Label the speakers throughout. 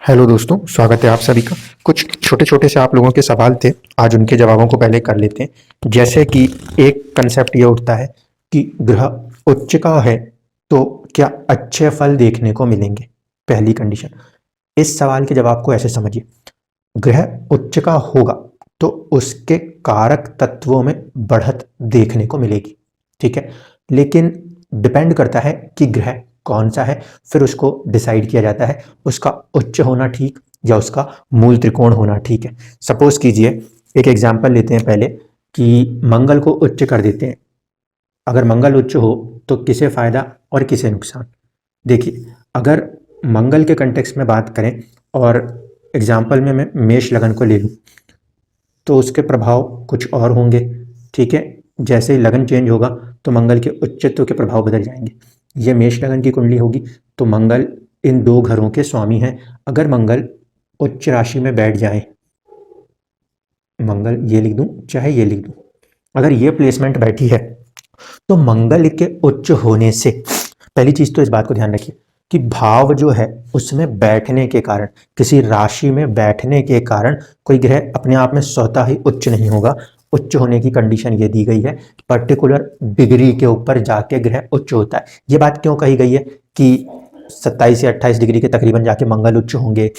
Speaker 1: Hello दोस्तों, स्वागत है आप सभी का। कुछ छोटे-छोटे से आप लोगों के सवाल थे, आज उनके जवाबों को पहले कर लेते हैं। जैसे कि एक कंसेप्ट ये उठता है कि ग्रह उच्च का है, तो क्या अच्छे फल देखने को मिलेंगे? पहली कंडीशन। इस सवाल के जवाब को ऐसे समझिए, ग्रह उच्च का होगा, तो उसके कारक तत्वों में बढ़त देखने को मिलेगी, ठीक है? लेकिन डिपेंड करता है कि ग्रह कौन सा है, फिर उसको डिसाइड किया जाता है उसका उच्च होना ठीक या उसका मूल त्रिकोण होना ठीक है। सपोज कीजिए, एक एग्जांपल लेते हैं पहले कि मंगल को उच्च कर देते हैं। अगर मंगल उच्च हो तो किसे फायदा और किसे नुकसान? देखिए, अगर मंगल के कंटेक्स्ट में बात करें और एग्जाम्पल में मैं मेष लगन को ले लूँ, तो उसके प्रभाव कुछ और होंगे, ठीक है? जैसे ही लगन चेंज होगा तो मंगल के उच्चत्व के प्रभाव बदल जाएंगे। ये मेष लगन की कुंडली होगी तो मंगल इन दो घरों के स्वामी हैं। अगर मंगल उच्च राशि में बैठ जाए, मंगल ये लिख दूं चाहे ये लिख दूं, अगर ये प्लेसमेंट बैठी है तो मंगल के उच्च होने से पहली चीज तो इस बात को ध्यान रखिए कि भाव जो है उसमें बैठने के कारण, किसी राशि में बैठने के कारण कोई ग्रह अपने आप में स्वतः ही उच्च नहीं होगा। उच्च होने की कंडीशन ये दी गई है, पर्टिकुलर डिग्री के ऊपर जाके ग्रह उच्च होता है। ये बात क्यों कही गई है कि 27 या 28 डिग्री के तकरीबन जाके मंगल उच्च होंगे,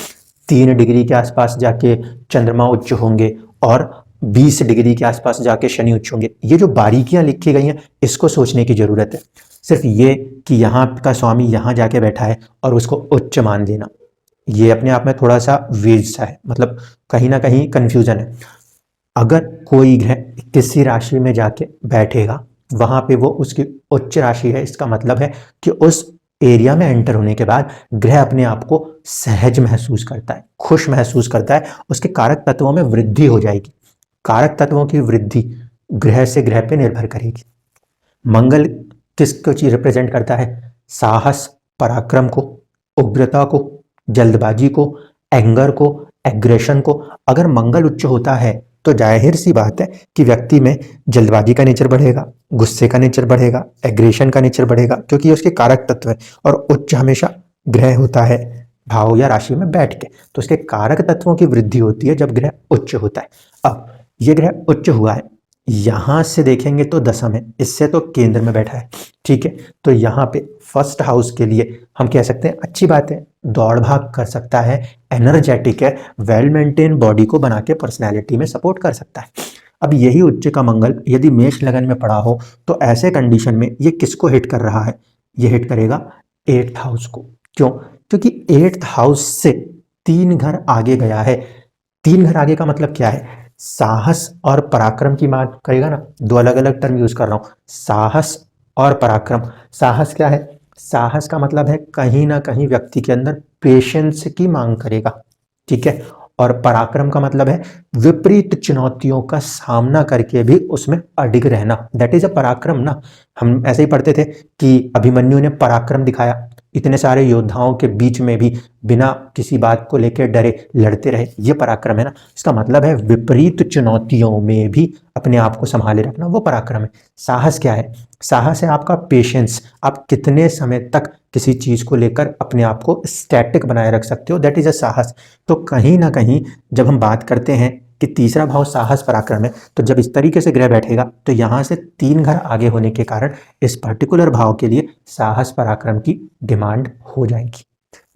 Speaker 1: 3 डिग्री के आसपास जाके चंद्रमा उच्च होंगे और 20 डिग्री के आसपास जाके शनि उच्च होंगे? ये जो बारीकियां लिखी गई हैं इसको सोचने की जरूरत है। सिर्फ ये कि यहाँ का स्वामी यहाँ जाके बैठा है और उसको उच्च मान देना, ये अपने आप में थोड़ा सा वेज सा है, मतलब कहीं ना कहीं कंफ्यूजन है। अगर कोई ग्रह किसी राशि में जाके बैठेगा, वहां पे वो उसकी उच्च राशि है, इसका मतलब है कि उस एरिया में एंटर होने के बाद ग्रह अपने आप को सहज महसूस करता है, खुश महसूस करता है, उसके कारक तत्वों में वृद्धि हो जाएगी। कारक तत्वों की वृद्धि ग्रह से ग्रह पे निर्भर करेगी। मंगल किसको चीज रिप्रेजेंट करता है? साहस, पराक्रम को, उग्रता को, जल्दबाजी को, एंगर को, एग्रेशन को। अगर मंगल उच्च होता है तो जाहिर सी बात है कि व्यक्ति में जल्दबाजी का नेचर बढ़ेगा, गुस्से का नेचर बढ़ेगा, एग्रेशन का नेचर बढ़ेगा, क्योंकि ये उसके कारक तत्व है। और उच्च हमेशा ग्रह होता है भाव या राशि में बैठ के, तो उसके कारक तत्वों की वृद्धि होती है जब ग्रह उच्च होता है। अब ये ग्रह उच्च हुआ है, यहां से देखेंगे तो दशम है, इससे तो केंद्र में बैठा है, ठीक है? तो यहाँ पे फर्स्ट हाउस के लिए हम कह सकते हैं अच्छी बात है, दौड़ भाग कर सकता है, एनर्जेटिक है, वेल मेंटेन बॉडी को बना के पर्सनैलिटी में सपोर्ट कर सकता है। अब यही उच्च का मंगल यदि मेष लगन में पड़ा हो तो ऐसे कंडीशन में ये किसको हिट कर रहा है? ये हिट करेगा 8th हाउस को। क्यों? क्योंकि 8th हाउस से 3 घर आगे गया है। 3 घर आगे का मतलब क्या है? साहस और पराक्रम की बात करेगा ना, दो अलग अलग टर्म यूज कर रहा हूं, साहस और पराक्रम। साहस क्या है? साहस का मतलब है कहीं ना कहीं व्यक्ति के अंदर पेशेंस की मांग करेगा, ठीक है? और पराक्रम का मतलब है विपरीत चुनौतियों का सामना करके भी उसमें अडिग रहना, दैट इज अ पराक्रम ना। हम ऐसे ही पढ़ते थे कि अभिमन्यु ने पराक्रम दिखाया, इतने सारे योद्धाओं के बीच में भी बिना किसी बात को लेकर डरे लड़ते रहे, ये पराक्रम है ना। इसका मतलब है विपरीत चुनौतियों में भी अपने आप को संभाले रखना, वो पराक्रम है। साहस क्या है? साहस है आपका पेशेंस, आप कितने समय तक किसी चीज को लेकर अपने आप को स्टैटिक बनाए रख सकते हो, दैट इज अ साहस। तो कहीं ना कहीं जब हम बात करते हैं कि तीसरा भाव साहस पराक्रम है, तो जब इस तरीके से ग्रह बैठेगा तो यहां से 3 घर आगे होने के कारण इस पर्टिकुलर भाव के लिए साहस पराक्रम की डिमांड हो जाएगी।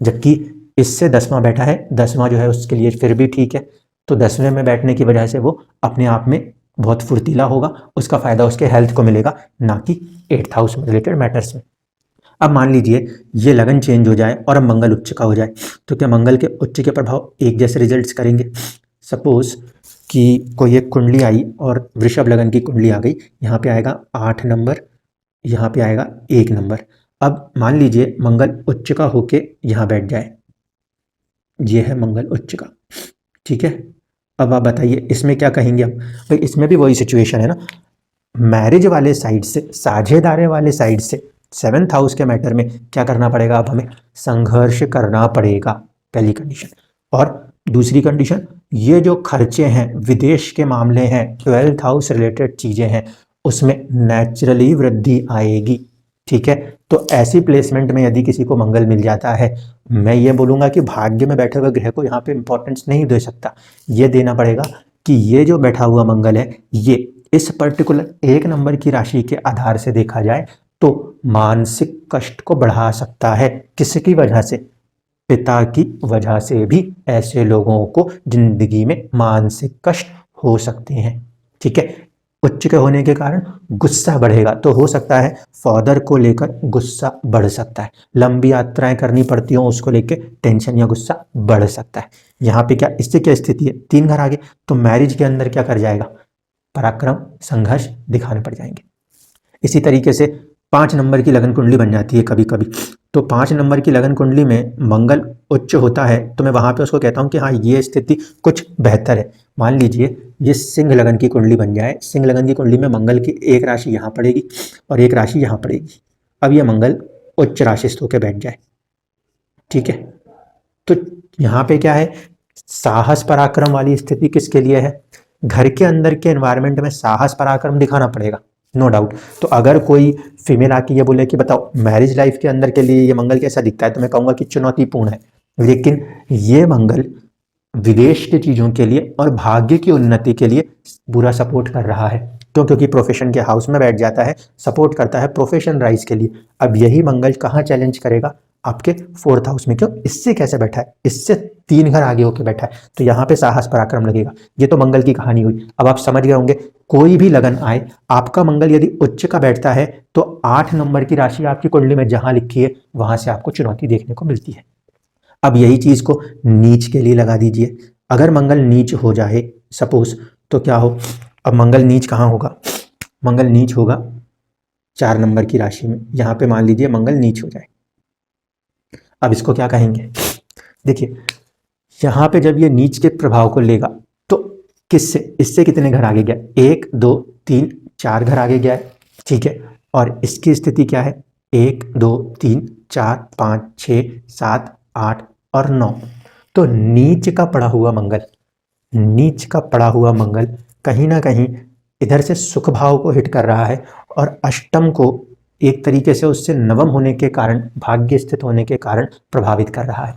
Speaker 1: जबकि इससे 10वां बैठा है, 10वां जो है उसके लिए फिर भी ठीक है, तो 10वें में बैठने की वजह से वो अपने आप में बहुत फुर्तीला होगा, उसका फायदा उसके हेल्थ को मिलेगा, ना कि 8th हाउस में रिलेटेड मैटर्स में। अब मान लीजिए ये लगन चेंज हो जाए और अब मंगल उच्च का हो जाए, तो क्या मंगल के उच्च के प्रभाव एक जैसे रिजल्ट्स करेंगे? सपोज कि कोई एक कुंडली आई और वृषभ लगन की कुंडली आ गई, यहाँ पे आएगा 8 नंबर, यहाँ पे आएगा 1 नंबर। अब मान लीजिए मंगल उच्च का होके यहाँ बैठ जाए, ये है मंगल उच्च का, ठीक है? अब आप बताइए इसमें क्या कहेंगे आप? भाई इसमें भी वही सिचुएशन है ना, मैरिज वाले साइड से, साझेदारे वाले साइड से 7th हाउस के मैटर में क्या करना पड़ेगा? अब हमें संघर्ष करना पड़ेगा, पहली कंडीशन। और दूसरी कंडीशन, ये जो खर्चे हैं, विदेश के मामले हैं, 12th हाउस रिलेटेड चीजें हैं, उसमें नेचुरली वृद्धि आएगी, ठीक है। तो ऐसी प्लेसमेंट में यदि किसी को मंगल मिल जाता है, मैं ये बोलूंगा कि भाग्य में बैठे हुए ग्रह को यहाँ पे इंपॉर्टेंस नहीं दे सकता, ये देना पड़ेगा कि ये जो बैठा हुआ मंगल है ये इस पर्टिकुलर 1 नंबर की राशि के आधार से देखा जाए तो मानसिक कष्ट को बढ़ा सकता है। किसकी वजह से? पिता की वजह से भी ऐसे लोगों को जिंदगी में मानसिक कष्ट हो सकते हैं। ठीक है। उच्च के होने के कारण गुस्सा बढ़ेगा, तो हो सकता है फादर को लेकर गुस्सा बढ़ सकता है, लंबी यात्राएं करनी पड़ती हो उसको लेकर टेंशन या गुस्सा बढ़ सकता है। यहाँ पे क्या इससे क्या स्थिति है? 3 घर आगे, तो मैरिज के अंदर क्या कर जाएगा? पराक्रम संघर्ष दिखाने पड़ जाएंगे। इसी तरीके से 5 नंबर की लगन कुंडली बन जाती है कभी कभी, तो 5 नंबर की लगन कुंडली में मंगल उच्च होता है तो मैं वहां पे उसको कहता हूं कि हाँ ये स्थिति कुछ बेहतर है। मान लीजिए ये सिंह लगन की कुंडली बन जाए, सिंह लगन की कुंडली में मंगल की एक राशि यहाँ पड़ेगी और एक राशि यहाँ पड़ेगी। अब ये मंगल उच्च राशिस्थ होकर बैठ जाए, ठीक है। तो यहाँ पे क्या है? साहस पराक्रम वाली स्थिति किसके लिए है? घर के अंदर के एनवायरनमेंट में साहस पराक्रम दिखाना पड़ेगा, नो डाउट। तो अगर कोई फीमेल आके ये बोले कि बताओ मैरिज लाइफ के अंदर के लिए ये मंगल कैसा दिखता है, तो मैं कहूंगा कि चुनौतीपूर्ण है। लेकिन ये मंगल विदेश की चीजों के लिए और भाग्य की उन्नति के लिए पूरा सपोर्ट कर रहा है। क्यों? क्योंकि प्रोफेशन के हाउस में बैठ जाता है, सपोर्ट करता है प्रोफेशन राइज के लिए। अब यही मंगल कहाँ चैलेंज करेगा? आपके 4th हाउस में। क्यों? इससे कैसे बैठा है? इससे 3 घर आगे होके बैठा है, तो यहाँ पे साहस पराक्रम लगेगा। ये तो मंगल की कहानी हुई। अब आप समझ गए होंगे, कोई भी लगन आए, आपका मंगल यदि उच्च का बैठता है तो 8 नंबर की राशि आपकी कुंडली में जहां लिखी है वहां से आपको चुनौती देखने को मिलती है। अब यही चीज को नीच के लिए लगा दीजिए। अगर मंगल नीच हो जाए सपोज, तो क्या हो? अब मंगल नीच कहाँ होगा? मंगल नीच होगा 4 नंबर की राशि में। यहां पे मान लीजिए मंगल नीच हो जाए, अब इसको क्या कहेंगे? देखिए यहां पे जब ये नीच के प्रभाव को लेगा तो किससे, इससे कितने घर आगे गया? 1 2 3 4 घर आगे गया है, ठीक है। और इसकी स्थिति क्या है? 1 2 3 4 5 6 7 8 और 9। तो नीच का पड़ा हुआ मंगल, नीच का पड़ा हुआ मंगल कहीं ना कहीं इधर से सुख भाव को हिट कर रहा है और अष्टम को एक तरीके से उससे नवम होने के कारण, भाग्य स्थित होने के कारण प्रभावित कर रहा है।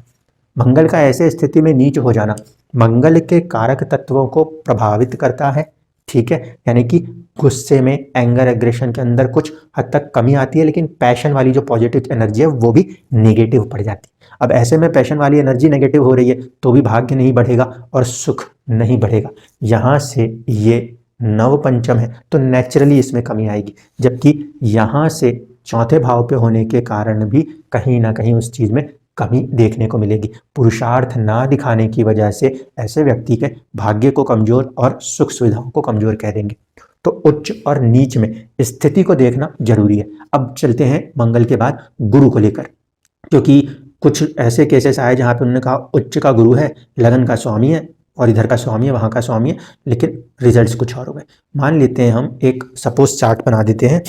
Speaker 1: मंगल का ऐसे स्थिति में नीच हो जाना मंगल के कारक तत्वों को प्रभावित करता है, ठीक है। यानी कि गुस्से में, एंगर, एग्रेशन के अंदर कुछ हद तक कमी आती है, लेकिन पैशन वाली जो पॉजिटिव एनर्जी है वो भी नेगेटिव पड़ जाती है। अब ऐसे में पैशन वाली एनर्जी नेगेटिव हो रही है तो भी भाग्य नहीं बढ़ेगा और सुख नहीं बढ़ेगा। यहाँ से ये नव पंचम है तो नेचुरली इसमें कमी आएगी, जबकि यहाँ से 4थे भाव पे होने के कारण भी कहीं ना कहीं उस चीज में कमी देखने को मिलेगी। पुरुषार्थ ना दिखाने की वजह से ऐसे व्यक्ति के भाग्य को कमजोर और सुख सुविधाओं को कमजोर कह देंगे। तो उच्च और नीच में स्थिति को देखना जरूरी है। अब चलते हैं मंगल के बाद गुरु को लेकर, क्योंकि कुछ ऐसे केसेस आए जहां पे उन्होंने कहा उच्च का गुरु है, लगन का स्वामी है और इधर का स्वामी है, वहां का स्वामी है, लेकिन रिजल्ट्स कुछ और हो गए। मान लेते हैं हम एक सपोज चार्ट बना देते हैं।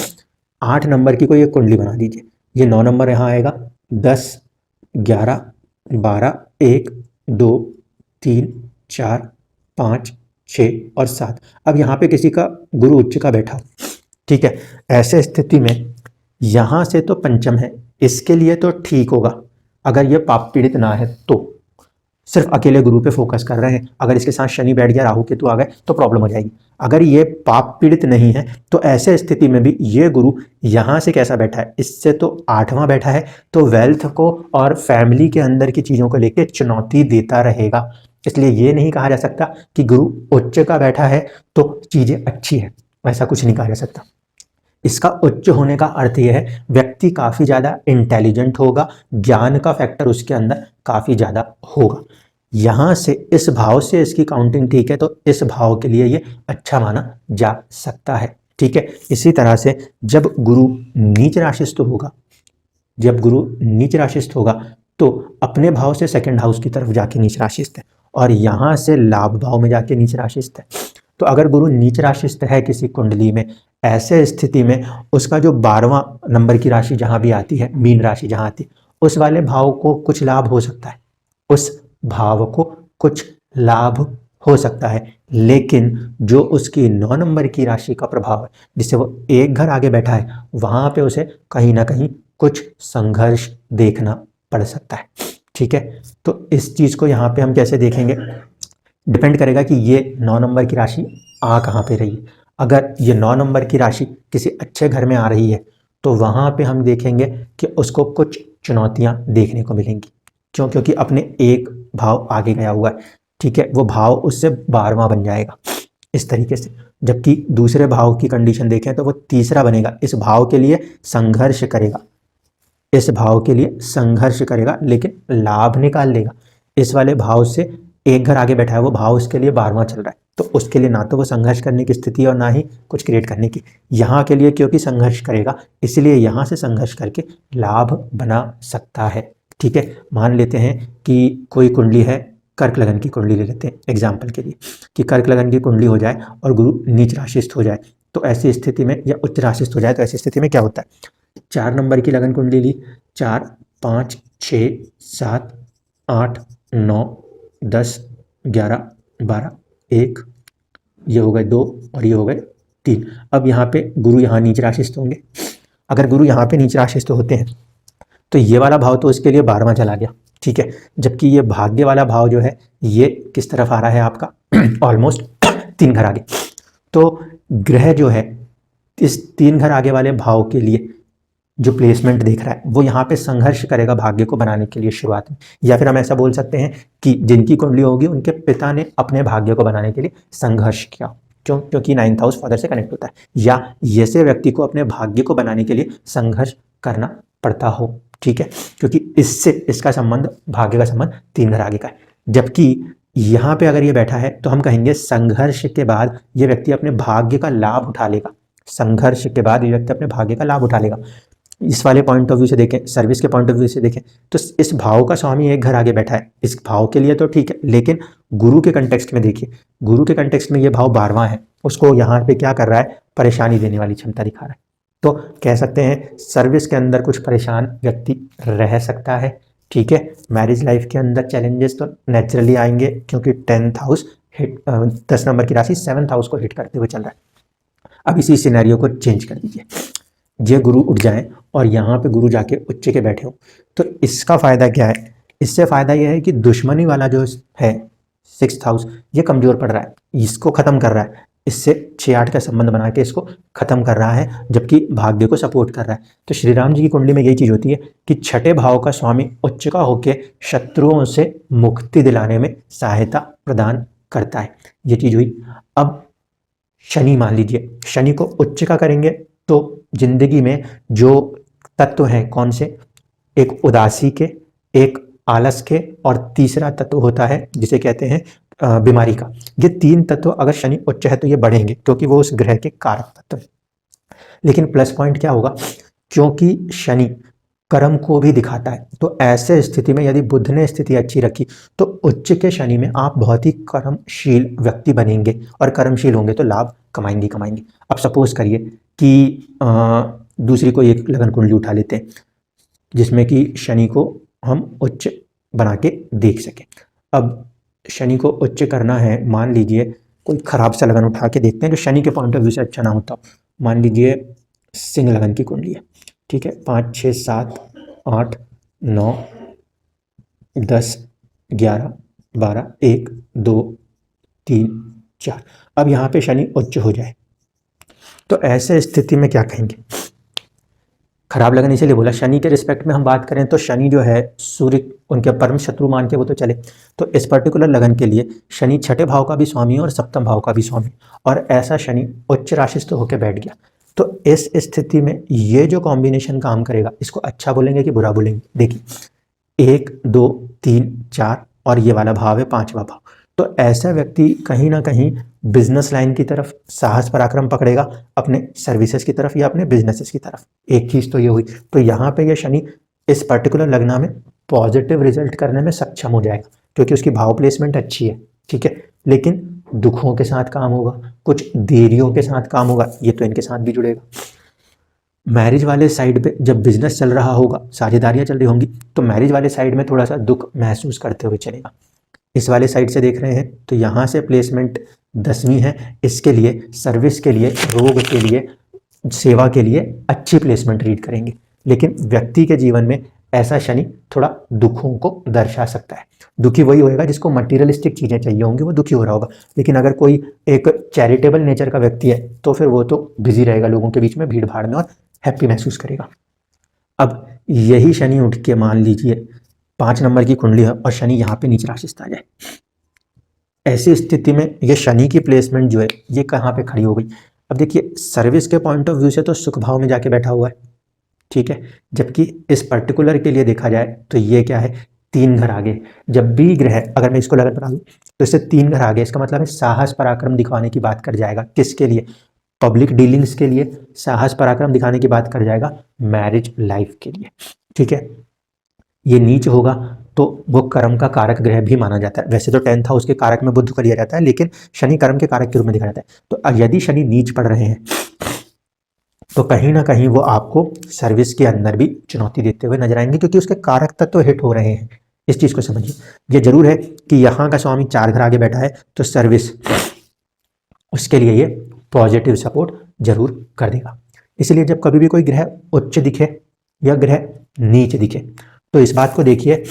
Speaker 1: 8 नंबर की कोई एक कुंडली बना दीजिए, ये 9 नंबर यहाँ आएगा, 10 11 12 1 2 3 4 5 6 और 7। अब यहाँ पे किसी का गुरु उच्च का बैठा, ठीक है। ऐसे स्थिति में यहाँ से तो पंचम है, इसके लिए तो ठीक होगा अगर ये पाप पीड़ित ना है तो। सिर्फ अकेले गुरु पे फोकस कर रहे हैं, अगर इसके साथ शनि बैठ गया, राहु केतु आ गए तो प्रॉब्लम हो जाएगी। अगर ये पाप पीड़ित नहीं है तो ऐसे स्थिति में भी ये गुरु यहाँ से कैसा बैठा है? इससे तो 8वां बैठा है, तो वेल्थ को और फैमिली के अंदर की चीज़ों को लेकर चुनौती देता रहेगा। इसलिए ये नहीं कहा जा सकता कि गुरु उच्च का बैठा है तो चीज़ें अच्छी है, ऐसा कुछ नहीं कहा जा सकता। इसका उच्च होने का अर्थ यह है व्यक्ति काफ़ी ज़्यादा इंटेलिजेंट होगा, ज्ञान का फैक्टर उसके अंदर काफ़ी ज़्यादा होगा। यहाँ से इस भाव से इसकी काउंटिंग ठीक है तो इस भाव के लिए ये अच्छा माना जा सकता है, ठीक है। इसी तरह से जब गुरु नीच राशिस्थ होगा, जब गुरु नीच राशिस्थ होगा तो अपने भाव से 2nd हाउस की तरफ जाके नीच राशिस्थ है और यहाँ से लाभ भाव में जाके नीच राशिस्थ है। तो अगर गुरु नीच राशिस्थ है किसी कुंडली में, ऐसे स्थिति में उसका जो 12वां नंबर की राशि जहां भी आती है, मीन राशि जहां आती है, उस वाले भाव को कुछ लाभ हो सकता है, उस भाव को कुछ लाभ हो सकता है। लेकिन जो उसकी 9 नंबर की राशि का प्रभाव है, जिससे वो एक घर आगे बैठा है, वहां पे उसे कहीं ना कहीं कुछ संघर्ष देखना पड़ सकता है। ठीक है, तो इस चीज को यहाँ पे हम कैसे देखेंगे, डिपेंड करेगा कि ये 9 नंबर की राशि आ कहाँ पे रही है। अगर ये 9 नंबर की राशि किसी अच्छे घर में आ रही है तो वहां पे हम देखेंगे कि उसको कुछ चुनौतियां देखने को मिलेंगी। क्यों? क्योंकि अपने एक भाव आगे गया हुआ है। ठीक है, वो भाव उससे 12वां बन जाएगा इस तरीके से। जबकि दूसरे भाव की कंडीशन देखें तो वो तीसरा बनेगा, इस भाव के लिए संघर्ष करेगा, इस भाव के लिए संघर्ष करेगा लेकिन लाभ निकाल लेगा। इस वाले भाव से एक घर आगे बैठा है, वो भाव उसके लिए 12वां चल रहा है, तो उसके लिए ना तो वो संघर्ष करने की स्थिति और ना ही कुछ क्रिएट करने की। यहाँ के लिए क्योंकि संघर्ष करेगा, इसलिए यहाँ से संघर्ष करके लाभ बना सकता है। ठीक है, मान लेते हैं कि कोई कुंडली है, कर्क लगन की कुंडली ले लेते हैं एग्जाम्पल के लिए, कि कर्क लगन की कुंडली हो जाए और गुरु नीच राशिस्थ हो जाए, तो ऐसी स्थिति में, या उच्च राशिस्थ हो जाए, तो ऐसी स्थिति में क्या होता है, 4 नंबर की लगन कुंडली ली, 4 5 6 7 8 9 10 11 12 1, ये हो गए 2 और ये हो गए 3। अब यहाँ पे गुरु यहाँ नीच राशिस्थ होंगे। अगर गुरु यहाँ पे नीच राशिस्थ होते हैं तो ये वाला भाव तो इसके लिए 12वां चला गया। ठीक है, जबकि ये भाग्य वाला भाव जो है ये किस तरफ आ रहा है आपका, ऑलमोस्ट 3 घर आगे। तो ग्रह जो है इस 3 घर आगे वाले भाव के लिए जो प्लेसमेंट देख रहा है वो यहाँ पे संघर्ष करेगा भाग्य को बनाने के लिए शुरुआत में। या फिर हम ऐसा बोल सकते हैं कि जिनकी कुंडली होगी उनके पिता ने अपने भाग्य को बनाने के लिए संघर्ष किया। क्यों? क्योंकि 9th हाउस फादर से कनेक्ट होता है, या ऐसे व्यक्ति को अपने भाग्य को बनाने के लिए संघर्ष करना पड़ता हो। ठीक है, क्योंकि इससे इसका संबंध, भाग्य का संबंध 3 घर आगे का है। जबकि यहाँ पे अगर ये बैठा है तो हम कहेंगे संघर्ष के बाद ये व्यक्ति अपने भाग्य का लाभ उठा लेगा। संघर्ष के बाद ये व्यक्ति अपने भाग्य का लाभ उठा लेगा। इस वाले पॉइंट ऑफ व्यू से देखें, सर्विस के पॉइंट ऑफ व्यू से देखें, तो इस भाव का स्वामी एक घर आगे बैठा है, इस भाव के लिए तो ठीक है, लेकिन गुरु के कंटेक्स्ट में देखिए, गुरु के कंटेक्स्ट में ये भाव 12वां है, उसको यहाँ पे क्या कर रहा है, परेशानी देने वाली क्षमता दिखा रहा है। तो कह सकते हैं सर्विस के अंदर कुछ परेशान व्यक्ति रह सकता है। ठीक है, मैरिज लाइफ के अंदर चैलेंजेस तो नेचुरली आएंगे, क्योंकि 10th हाउस हिट, 10 नंबर की राशि 7th हाउस को हिट करते हुए चल रहा है। अब इसी सिनेरियो को चेंज कर दीजिए, ये गुरु उठ जाए और यहाँ पे गुरु जाके उच्च के बैठे हो, तो इसका फायदा क्या है, इससे फायदा यह है कि दुश्मनी वाला जो है 6th हाउस ये कमजोर पड़ रहा है, इसको खत्म कर रहा है, इससे 6-8 का संबंध बना के इसको खत्म कर रहा है, जबकि भाग्य को सपोर्ट कर रहा है। तो श्री राम जी की कुंडली में यही चीज होती है कि 6ठे भाव का स्वामी उच्च का होके शत्रुओं से मुक्ति दिलाने में सहायता प्रदान करता है। ये चीज हुई। अब शनि, मान लीजिए शनि को उच्च का करेंगे तो जिंदगी में जो तत्व हैं कौन से, एक उदासी के, एक आलस के, और तीसरा तत्व होता है जिसे कहते हैं बीमारी का। ये 3 तत्व अगर शनि उच्च है तो ये बढ़ेंगे, क्योंकि वो उस ग्रह के कारक तत्व है। लेकिन प्लस पॉइंट क्या होगा, क्योंकि शनि कर्म को भी दिखाता है, तो ऐसे स्थिति में यदि बुध ने स्थिति अच्छी रखी तो उच्च के शनि में आप बहुत ही कर्मशील व्यक्ति बनेंगे, और कर्मशील होंगे तो लाभ कमाएंगे कमाएंगे। अब सपोज करिए कि दूसरी कोई एक लगन कुंडली उठा लेते हैं जिसमें कि शनि को हम उच्च बना के देख सकें। अब शनि को उच्च करना है, मान लीजिए कोई खराब सा लगन उठा के देखते हैं जो शनि के पॉइंट ऑफ व्यू से अच्छा ना होता। मान लीजिए सिंह लगन की कुंडली है। ठीक है, 5 6 7 8 9 10 11 12 1 2 3 4। अब यहाँ पे शनि उच्च हो जाए तो ऐसे स्थिति में क्या कहेंगे, खराब लगन इसीलिए बोला, शनि के रिस्पेक्ट में हम बात करें तो शनि जो है सूर्य उनके परम शत्रु मान के वो तो चले, तो इस पर्टिकुलर लगन के लिए शनि 6ठे भाव का भी स्वामी और 7th भाव का भी स्वामी, और ऐसा शनि उच्च राशिस्थ होकर बैठ गया। तो इस स्थिति में ये जो कॉम्बिनेशन काम करेगा इसको अच्छा बोलेंगे कि बुरा बोलेंगे। देखिए 1 2 3 4 और ये वाला भाव है 5वां भाव, तो ऐसा व्यक्ति कहीं ना कहीं बिजनेस लाइन की तरफ साहस पराक्रम पकड़ेगा, अपने सर्विसेज की तरफ या अपने बिजनेसेस की तरफ। एक चीज तो ये हुई, तो यहाँ पे ये शनि इस पर्टिकुलर लगना में पॉजिटिव रिजल्ट करने में सक्षम हो जाएगा, क्योंकि उसकी भाव प्लेसमेंट अच्छी है। ठीक है, लेकिन दुखों के साथ काम होगा, कुछ देरियों के साथ काम होगा, ये तो इनके साथ भी जुड़ेगा। मैरिज वाले साइड पे जब बिजनेस चल रहा होगा, साझेदारियां चल रही होंगी, तो मैरिज वाले साइड में थोड़ा सा दुख महसूस करते हुए चलेगा। इस वाले साइड से देख रहे हैं तो यहाँ से प्लेसमेंट 10वीं है, इसके लिए सर्विस के लिए, रोग के लिए, सेवा के लिए अच्छी प्लेसमेंट रीड करेंगे। लेकिन व्यक्ति के जीवन में ऐसा शनि थोड़ा दुखों को दर्शा सकता है। दुखी वही होएगा जिसको मटीरियलिस्टिक चीज़ें चाहिए होंगी, वो दुखी हो रहा होगा। लेकिन अगर कोई एक चैरिटेबल नेचर का व्यक्ति है तो फिर वो तो बिजी रहेगा लोगों के बीच में, भीड़ भाड़ में, और हैप्पी महसूस करेगा। अब यही शनि उठ के मान लीजिए 5 नंबर की कुंडली है और शनि यहाँ पे नीच राशि से आ जाए, ऐसी स्थिति में ये शनि की प्लेसमेंट जो है ये कहाँ पे खड़ी हो गई। अब देखिए सर्विस के पॉइंट ऑफ व्यू से तो सुख भाव में जाके बैठा हुआ है, ठीक है, जबकि इस पर्टिकुलर के लिए देखा जाए तो ये क्या है, 3 घर आगे। जब भी ग्रह, अगर मैं इसको लगन बना दूं तो इससे 3 घर आगे, इसका मतलब है साहस पराक्रम दिखाने की बात कर जाएगा। किसके लिए? पब्लिक डीलिंग्स के लिए साहस पराक्रम दिखाने की बात कर जाएगा, मैरिज लाइफ के लिए, ठीक है। ये नीच होगा तो वो कर्म का कारक ग्रह भी माना जाता है। वैसे तो 10th हाउस के कारक में बुध को लिया जाता है, लेकिन शनि कर्म के कारक के रूप में देखा जाता है। तो यदि शनि नीच पड़ रहे हैं तो कहीं ना कहीं वो आपको सर्विस के अंदर भी चुनौती देते हुए नजर आएंगे, क्योंकि उसके कारक तत्व हिट हो रहे हैं। इस चीज को समझिए। ये जरूर है कि यहाँ का स्वामी 4 घर आगे बैठा है तो सर्विस, उसके लिए ये पॉजिटिव सपोर्ट जरूर कर देगा। इसलिए जब कभी भी कोई ग्रह उच्च दिखे या ग्रह नीच दिखे तो इस बात को देखिए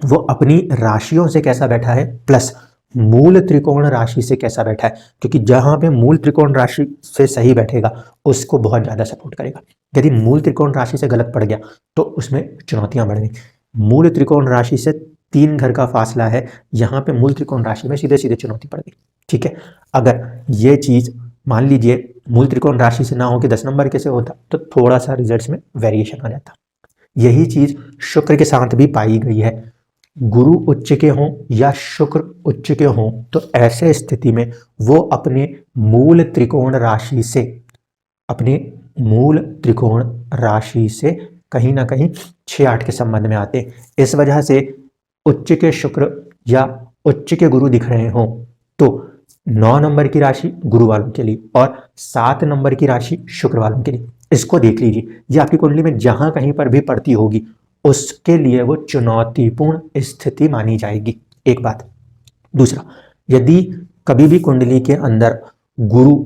Speaker 1: वो अपनी राशियों से कैसा बैठा है, प्लस मूल त्रिकोण राशि से कैसा बैठा है। क्योंकि जहां पे मूल त्रिकोण राशि से सही बैठेगा उसको बहुत ज्यादा सपोर्ट करेगा। यदि मूल त्रिकोण राशि से गलत पड़ गया तो उसमें चुनौतियां बढ़ गई। मूल त्रिकोण राशि से 3 घर का फासला है, यहाँ पे मूल त्रिकोण राशि में सीधे सीधे चुनौती पड़ गई, ठीक है। अगर ये चीज मान लीजिए मूल त्रिकोण राशि से ना हो कि 10 नंबर कैसे होता तो थोड़ा सा रिजल्ट्स में वेरिएशन आ जाता। यही चीज शुक्र के साथ भी पाई गई है। गुरु उच्च के हों या शुक्र उच्च के हों तो ऐसे स्थिति में वो अपने मूल त्रिकोण राशि से, अपने मूल त्रिकोण राशि से कहीं ना कहीं 6-8 के संबंध में आते। इस वजह से उच्च के शुक्र या उच्च के गुरु दिख रहे हों तो 9 नंबर की राशि गुरु वालों के लिए और 7 नंबर की राशि शुक्र वालों के लिए, इसको देख लीजिए। ये आपकी कुंडली में जहां कहीं पर भी पड़ती होगी उसके लिए वो चुनौतीपूर्ण स्थिति मानी जाएगी, एक बात। दूसरा, यदि कभी भी कुंडली के अंदर गुरु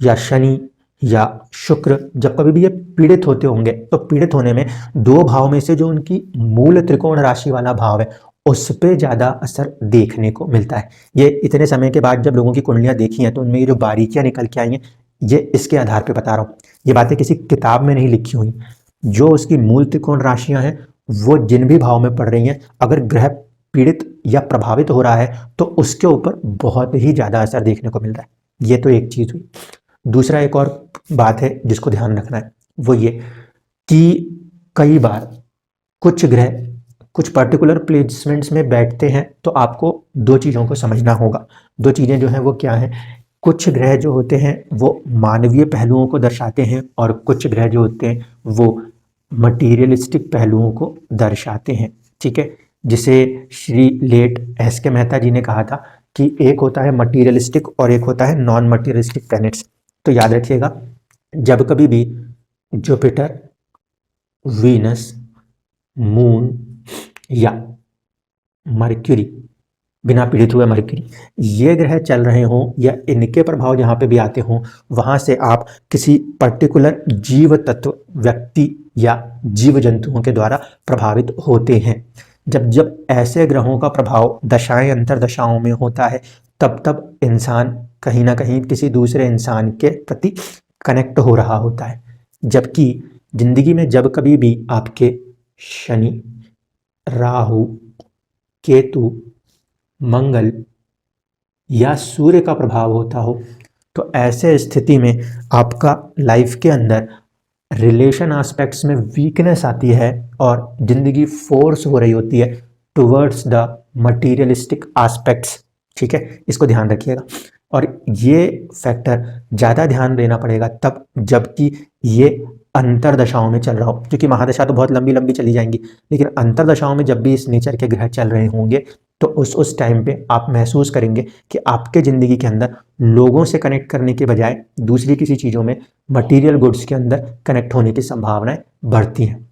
Speaker 1: या शनि या शुक्र जब कभी भी ये पीड़ित होते होंगे तो पीड़ित होने में 2 भाव में से जो उनकी मूल त्रिकोण राशि वाला भाव है उस पर ज्यादा असर देखने को मिलता है। ये इतने समय के बाद जब लोगों की कुंडलियां देखी हैं तो उनमें ये जो बारीकियां निकल के आई हैं ये इसके आधार पर बता रहा हूँ। ये बातें किसी किताब में नहीं लिखी हुई। जो उसकी मूल त्रिकोण राशियां हैं वो जिन भी भाव में पड़ रही हैं, अगर ग्रह पीड़ित या प्रभावित हो रहा है तो उसके ऊपर बहुत ही ज्यादा असर देखने को मिल रहा है। ये तो एक चीज हुई। दूसरा एक और बात है जिसको ध्यान रखना है, वो ये कि कई बार कुछ ग्रह कुछ पर्टिकुलर प्लेसमेंट्स में बैठते हैं तो आपको 2 चीज़ों को समझना होगा। 2 चीज़ें जो हैं वो क्या हैं, कुछ ग्रह जो होते हैं वो मानवीय पहलुओं को दर्शाते हैं और कुछ ग्रह जो होते हैं वो मटीरियलिस्टिक पहलुओं को दर्शाते हैं, ठीक है। जिसे श्री लेट एस के मेहता जी ने कहा था कि एक होता है मटीरियलिस्टिक और एक होता है नॉन मटीरियलिस्टिक प्लैनेट्स। तो याद रखिएगा, जब कभी भी जुपिटर, वीनस, मून या मर्क्यूरी, बिना पीड़ित हुए मर्क्यूरी, ये ग्रह चल रहे हों या इनके प्रभाव जहाँ पे भी आते हों वहाँ से आप किसी पर्टिकुलर जीव तत्व, व्यक्ति या जीव जंतुओं के द्वारा प्रभावित होते हैं। जब जब ऐसे ग्रहों का प्रभाव दशाएं अंतर दशाओं में होता है तब तब इंसान कहीं ना कहीं किसी दूसरे इंसान के प्रति कनेक्ट हो रहा होता है। जबकि जिंदगी में जब कभी भी आपके शनि, राहु, केतु, मंगल या सूर्य का प्रभाव होता हो तो ऐसे स्थिति में आपका लाइफ के अंदर रिलेशन एस्पेक्ट्स में वीकनेस आती है और जिंदगी फोर्स हो रही होती है टुवर्ड्स द मटीरियलिस्टिक एस्पेक्ट्स, ठीक है। इसको ध्यान रखिएगा। और ये फैक्टर ज़्यादा ध्यान देना पड़ेगा तब जबकि ये अंतरदशाओं में चल रहा हो, क्योंकि महादशा तो बहुत लंबी लंबी चली जाएंगी, लेकिन अंतरदशाओं में जब भी इस नेचर के ग्रह चल रहे होंगे तो उस टाइम पे आप महसूस करेंगे कि आपके ज़िंदगी के अंदर लोगों से कनेक्ट करने के बजाय दूसरी किसी चीज़ों में, मटेरियल गुड्स के अंदर कनेक्ट होने की संभावनाएं बढ़ती हैं।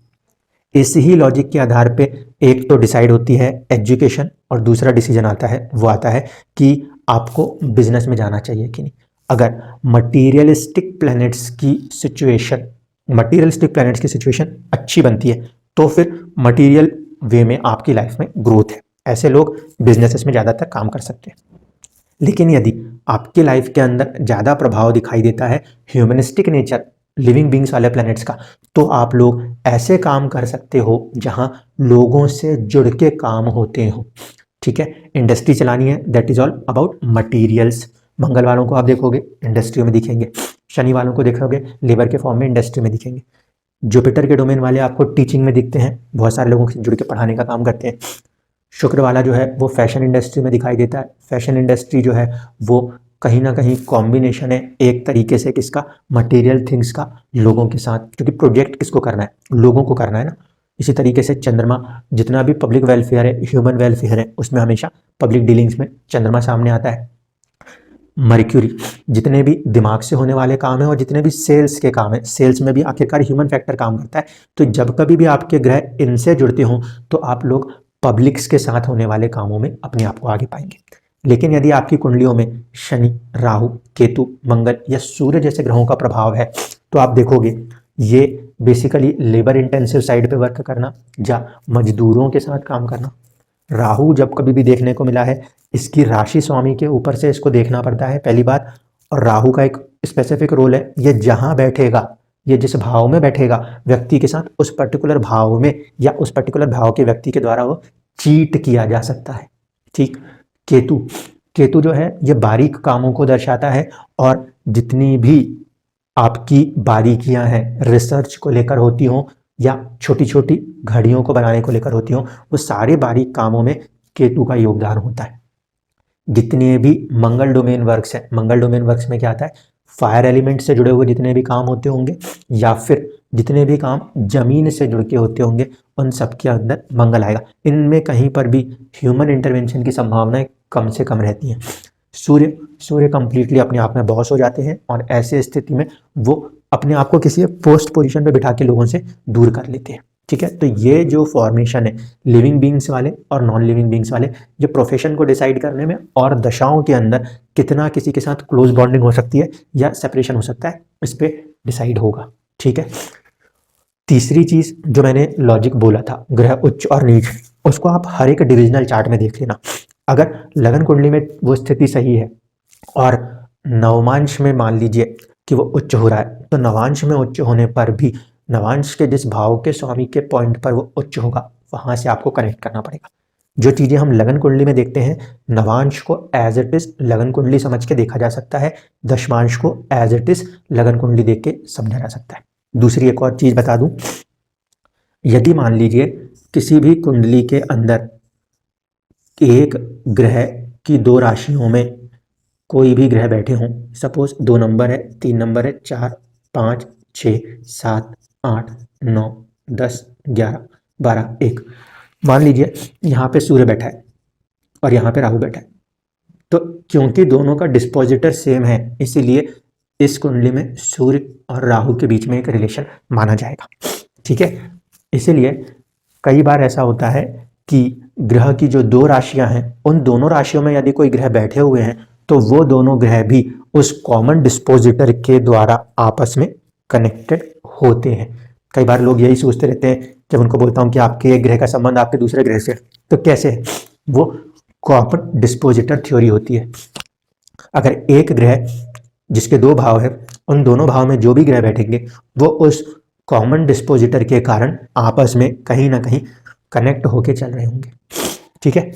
Speaker 1: इस ही लॉजिक के आधार पे एक तो डिसाइड होती है एजुकेशन और दूसरा डिसीजन आता है वो आता है कि आपको बिजनेस में जाना चाहिए कि नहीं। अगर मटीरियलिस्टिक प्लैनेट्स की सिचुएशन अच्छी बनती है तो फिर मटीरियल वे में आपकी लाइफ में ग्रोथ है, ऐसे लोग बिजनेसेस में ज़्यादातर काम कर सकते हैं। लेकिन यदि आपकी लाइफ के अंदर ज़्यादा प्रभाव दिखाई देता है ह्यूमनिस्टिक नेचर लिविंग बींग्स वाले प्लैनेट्स का, तो आप लोग ऐसे काम कर सकते हो जहां लोगों से जुड़ के काम होते हो। ठीक है, इंडस्ट्री चलानी है, that is all about materials. मंगल वालों को आप देखोगे इंडस्ट्री में दिखेंगे, शनि वालों को देखोगे लेबर के फॉर्म में इंडस्ट्री में दिखेंगे, जुपिटर के डोमेन वाले आपको टीचिंग में दिखते हैं, बहुत सारे लोगों से जुड़ के पढ़ाने का काम करते हैं। शुक्र वाला जो है वो फैशन इंडस्ट्री में दिखाई देता है। फैशन इंडस्ट्री जो है वो कहीं ना कहीं कॉम्बिनेशन है एक तरीके से किसका, मटेरियल थिंग्स का लोगों के साथ, क्योंकि प्रोजेक्ट किसको करना है, लोगों को करना है ना। इसी तरीके से चंद्रमा, जितना भी पब्लिक वेलफेयर है, ह्यूमन वेलफेयर है, उसमें हमेशा पब्लिक डीलिंग्स में चंद्रमा सामने आता है। मर्क्यूरी, जितने भी दिमाग से होने वाले काम है और जितने भी सेल्स के काम है, सेल्स में भी आखिरकार ह्यूमन फैक्टर काम करता है। तो जब कभी भी आपके ग्रह इनसे जुड़ते हों तो आप लोग पब्लिक्स के साथ होने वाले कामों में अपने आप को आगे पाएंगे। लेकिन यदि आपकी कुंडलियों में शनि, राहु, केतु, मंगल या सूर्य जैसे ग्रहों का प्रभाव है तो आप देखोगे ये बेसिकली लेबर इंटेंसिव साइड पे वर्क करना या मजदूरों के साथ काम करना। राहु जब कभी भी देखने को मिला है, इसकी राशि स्वामी के ऊपर से इसको देखना पड़ता है पहली बात। और राहु का एक स्पेसिफिक रोल है, ये जहां बैठेगा, ये जिस भाव में बैठेगा व्यक्ति के साथ, उस पर्टिकुलर भाव में या उस पर्टिकुलर भाव के व्यक्ति के द्वारा वो चीट किया जा सकता है। ठीक। केतु जो है ये बारीक कामों को दर्शाता है, और जितनी भी आपकी बारीकियां हैं रिसर्च को लेकर होती हों या छोटी छोटी घड़ियों को बनाने को लेकर होती हों, वो सारे बारीक कामों में केतु का योगदान होता है। जितने भी मंगल डोमेन वर्क्स हैं, मंगल डोमेन वर्क्स में क्या आता है, फायर एलिमेंट से जुड़े हुए जितने भी काम होते होंगे या फिर जितने भी काम जमीन से जुड़ के होते होंगे, उन सब के अंदर मंगल आएगा। इनमें कहीं पर भी ह्यूमन इंटरवेंशन की संभावनाएं कम से कम रहती हैं। सूर्य कंप्लीटली अपने आप में बॉस हो जाते हैं और ऐसे स्थिति में वो अपने आप को किसी पोस्ट पोजीशन पे बिठा के लोगों से दूर कर लेते हैं। ठीक है, तो ये जो फॉर्मेशन है लिविंग बींग्स वाले और नॉन लिविंग बींग्स वाले, ये प्रोफेशन को डिसाइड करने में और दशाओं के अंदर कितना किसी के साथ क्लोज बॉन्डिंग हो सकती है या सेपरेशन हो सकता है, इस पे डिसाइड होगा। ठीक है, तीसरी चीज जो मैंने लॉजिक बोला था ग्रह उच्च और नीच, उसको आप हर एक डिविजनल चार्ट में देख लेना। अगर लगन कुंडली में वो स्थिति सही है और नवमांश में मान लीजिए कि वो उच्च हो रहा है, तो नवांश में उच्च होने पर भी नवांश के जिस भाव के स्वामी के पॉइंट पर वो उच्च होगा, वहां से आपको कनेक्ट करना पड़ेगा। जो चीजें हम लगन कुंडली में देखते हैं, नवांश को एज इट इज लगन कुंडली समझ के देखा जा सकता है, दशमांश को एज इट इज लगन कुंडली देख के समझा जा सकता है। दूसरी एक और चीज बता दूं, यदि मान लीजिए किसी भी कुंडली के अंदर एक ग्रह की दो राशियों में कोई भी ग्रह बैठे हों, सपोज 2 नंबर है, 3 नंबर है, 4, 5, 6, 7, 8, 9, 10, 11, 12, 1, मान लीजिए यहाँ पे सूर्य बैठा है और यहाँ पे राहु बैठा है, तो क्योंकि दोनों का डिस्पोजिटर सेम है इसीलिए इस कुंडली में सूर्य और राहु के बीच में एक रिलेशन माना जाएगा। ठीक है, इसीलिए कई बार ऐसा होता है कि ग्रह की जो 2 राशियां हैं, उन दोनों राशियों में यदि कोई ग्रह बैठे हुए हैं तो वो दोनों ग्रह भी उस कॉमन डिस्पोजिटर के द्वारा आपस में कनेक्टेड होते हैं। कई बार लोग यही सोचते रहते हैं, जब उनको बोलता हूं कि आपके एक ग्रह का संबंध आपके दूसरे ग्रह से, तो कैसे है, वो कॉमन डिस्पोजिटर थ्योरी होती है। अगर एक ग्रह जिसके 2 भाव है, उन दोनों भाव में जो भी ग्रह बैठेंगे वो उस कॉमन डिस्पोजिटर के कारण आपस में कहीं ना कहीं कनेक्ट होके चल रहे होंगे। ठीक है,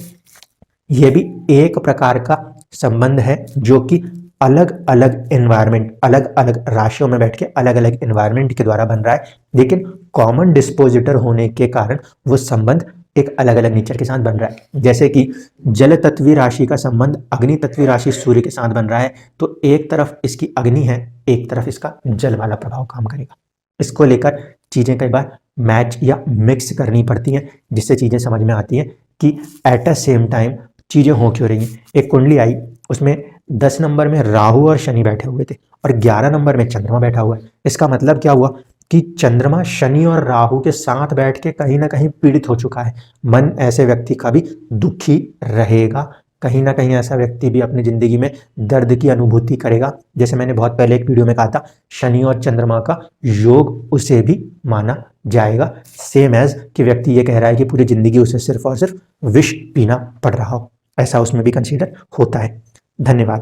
Speaker 1: ये भी एक प्रकार का संबंध है जो कि अलग अलग एनवायरनमेंट, अलग अलग राशियों में बैठ के अलग अलग एनवायरनमेंट के द्वारा बन रहा है, लेकिन कॉमन डिस्पोजिटर होने के कारण वो संबंध एक अलग अलग नेचर के साथ बन रहा है। जैसे कि जल तत्वीय राशि का संबंध अग्नि तत्वीय राशि सूर्य के साथ बन रहा है, तो एक तरफ इसकी अग्नि है, एक तरफ इसका जल वाला प्रभाव काम करेगा। इसको लेकर चीजें कई बार मैच या मिक्स करनी पड़ती हैं, जिससे चीजें समझ में आती हैं कि एट अ सेम टाइम चीजें हो क्यों रही हैं। एक कुंडली आई, उसमें 10 नंबर में राहु और शनि बैठे हुए थे और 11 नंबर में चंद्रमा बैठा हुआ है। इसका मतलब क्या हुआ कि चंद्रमा शनि और राहु के साथ बैठ के कहीं ना कहीं पीड़ित हो चुका है। मन ऐसे व्यक्ति का भी दुखी रहेगा, कहीं ना कहीं ऐसा व्यक्ति भी अपनी ज़िंदगी में दर्द की अनुभूति करेगा। जैसे मैंने बहुत पहले एक वीडियो में कहा था, शनि और चंद्रमा का योग उसे भी माना जाएगा, सेम एज कि व्यक्ति ये कह रहा है कि पूरी ज़िंदगी उसे सिर्फ और सिर्फ विष पीना पड़ रहा हो, ऐसा उसमें भी कंसीडर होता है। धन्यवाद।